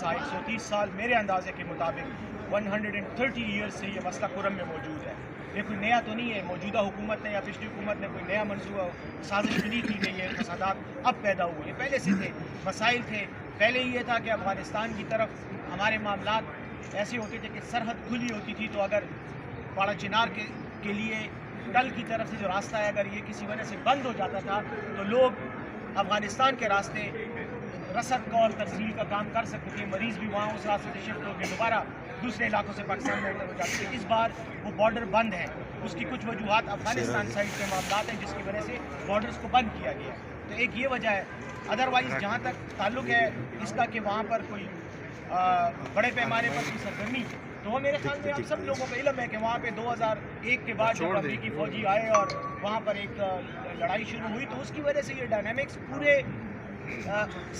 مسائل 130 سال میرے اندازے کے مطابق 130 ایئرز سے یہ مسئلہ کرم میں موجود ہے. یہ کوئی نیا تو نہیں ہے. موجودہ حکومت نے یا پچھلی حکومت نے کوئی نیا منصوبہ سازش نہیں کی گئی ہے. فسادات اب پیدا ہوئے ہیں, پہلے سے تھے, مسائل تھے. پہلے یہ تھا کہ افغانستان کی طرف ہمارے معاملات ایسے ہوتے تھے کہ سرحد کھلی ہوتی تھی, تو اگر پاڑا چنار کے لیے کل کی طرف سے جو راستہ ہے اگر یہ کسی وجہ سے بند ہو جاتا تھا تو لوگ افغانستان کے راستے رسد کا اور ترسیل کا کام کر سکتے تھے. مریض بھی وہاں اس راستے سے شفٹ ہو کے دوبارہ دوسرے علاقوں سے پاکستان میں انٹر ہو جاتے تھے. اس بار وہ بارڈر بند ہے. اس کی کچھ وجوہات افغانستان سائڈ کے معاملات ہیں جس کی وجہ سے بارڈرز کو بند کیا گیا. تو ایک یہ وجہ ہے. ادروائز جہاں تک تعلق ہے اس کا کہ وہاں پر کوئی بڑے پیمانے پر کوئی سرگرمی, تو وہ میرے خیال میں ہم سب لوگوں کو علم ہے کہ وہاں پہ 2001 کے بعد جب امریکی فوجی آئے اور وہاں پر ایک لڑائی شروع ہوئی تو اس کی وجہ سے یہ ڈائنامکس پورے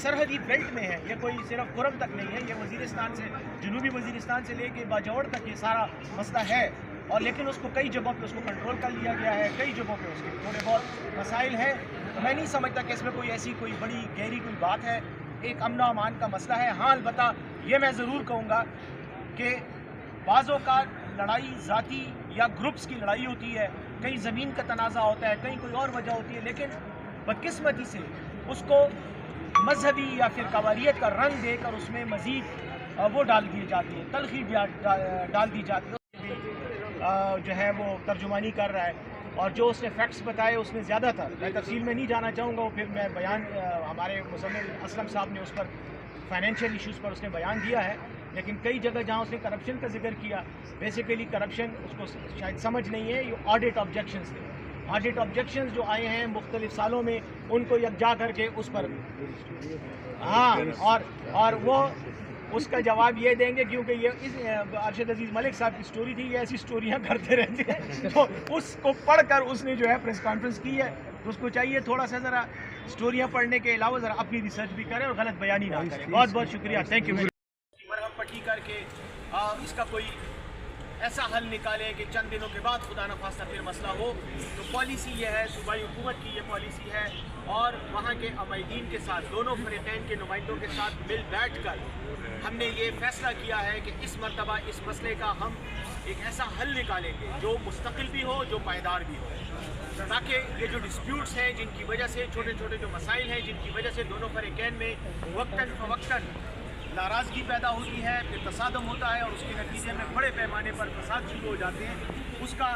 سرحدی بیلٹ میں ہے. یہ کوئی صرف کرم تک نہیں ہے, یہ وزیرستان سے جنوبی وزیرستان سے لے کے باجوڑ تک یہ سارا مسئلہ ہے. اور لیکن اس کو کئی جگہوں پہ اس کو کنٹرول کر لیا گیا ہے, کئی جگہوں پہ اس کے تھوڑے بہت مسائل ہیں. میں نہیں سمجھتا کہ اس میں کوئی ایسی کوئی بڑی گہری کوئی بات ہے. ایک امن و امان کا مسئلہ ہے. ہاں البتہ یہ میں ضرور کہوں گا کہ بعض اوقات لڑائی ذاتی یا گروپس کی لڑائی ہوتی ہے, کہیں زمین کا تنازع ہوتا ہے, کہیں کوئی اور وجہ ہوتی ہے, لیکن بدقسمتی سے اس کو مذہبی یا پھر قواریت کا رنگ دے کر اس میں مزید وہ ڈال دی جاتی ہے, تلخی ڈال دی جاتی ہے. جو ہے وہ ترجمانی کر رہا ہے اور جو اس نے فیکٹس بتائے اس میں زیادہ تھا. میں تفصیل میں نہیں جانا چاہوں گا, وہ پھر میں بیان ہمارے مزمل اسلم صاحب نے اس پر فائنینشیل ایشوز پر اس نے بیان دیا ہے. لیکن کئی جگہ جہاں اس نے کرپشن کا ذکر کیا, بیسیکلی کرپشن اس کو شاید سمجھ نہیں ہے. یہ آڈٹ آبجیکشنز تھے. آڈٹ آبجیکشنز جو آئے ہیں مختلف سالوں میں ان کو یکجا کر کے اس پر اور وہ اس کا جواب یہ دیں گے, کیونکہ یہ ارشد عزیز ملک صاحب کی سٹوری تھی. یہ ایسی سٹوریاں کرتے رہتے ہیں تو اس کو پڑھ کر اس نے جو ہے پریس کانفرنس کی ہے. تو اس کو چاہیے تھوڑا سا ذرا سٹوریاں پڑھنے کے علاوہ ذرا اپنی ریسرچ بھی کریں اور غلط بیانی نہ کریں. بہت بہت شکریہ. Thank you. مرہم پٹی کر کے اس کا کوئی ایسا حل نکالے کہ چند دنوں کے بعد خدا نخواستہ پھر مسئلہ ہو. تو پالیسی یہ ہے, صوبائی حکومت کی یہ پالیسی ہے, اور وہاں کے عمائدین کے ساتھ دونوں فریقین کے نمائندوں کے ساتھ مل بیٹھ کر ہم نے یہ فیصلہ کیا ہے کہ اس مرتبہ اس مسئلے کا ہم ایک ایسا حل نکالیں گے جو مستقل بھی ہو, جو پائیدار بھی ہو, تاکہ یہ جو ڈسپیوٹس ہیں جن کی وجہ سے چھوٹے چھوٹے جو مسائل ہیں جن کی وجہ سے دونوں فریقین میں وقتاً فوقتاً ناراضگی پیدا ہوتی ہے, پھر تصادم ہوتا ہے اور اس کے نتیجے میں بڑے پیمانے پر فساد شروع ہو جاتے ہیں, اس کا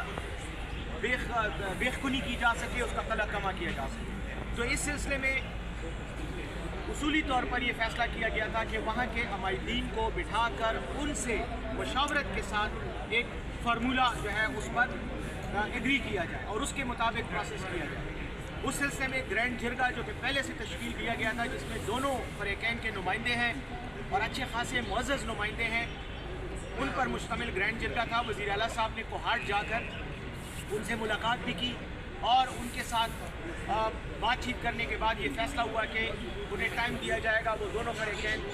بیخ کنی کی جا سکے, اس کا قلع کما کیا جا سکے. تو اس سلسلے میں اصولی طور پر یہ فیصلہ کیا گیا تھا کہ وہاں کے عمائدین کو بٹھا کر ان سے مشاورت کے ساتھ ایک فارمولہ جو ہے اس پر ایگری کیا جائے اور اس کے مطابق پروسیس کیا جائے. اس سلسلے میں گرینڈ جرگا جو کہ پہلے سے تشکیل دیا گیا تھا, جس میں دونوں فریقین کے نمائندے ہیں اور اچھے خاصے معزز نمائندے ہیں, ان پر مشتمل گرینڈ جرگا تھا. وزیر اعلیٰ صاحب نے کوہاٹ جا کر ان سے ملاقات بھی کی اور ان کے ساتھ بات چیت کرنے کے بعد یہ فیصلہ ہوا کہ انہیں ٹائم دیا جائے گا, وہ دونوں فریقین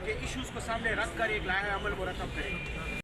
کے ایشوز کو سامنے رکھ کر ایک لائحہ عمل مرتب کریں.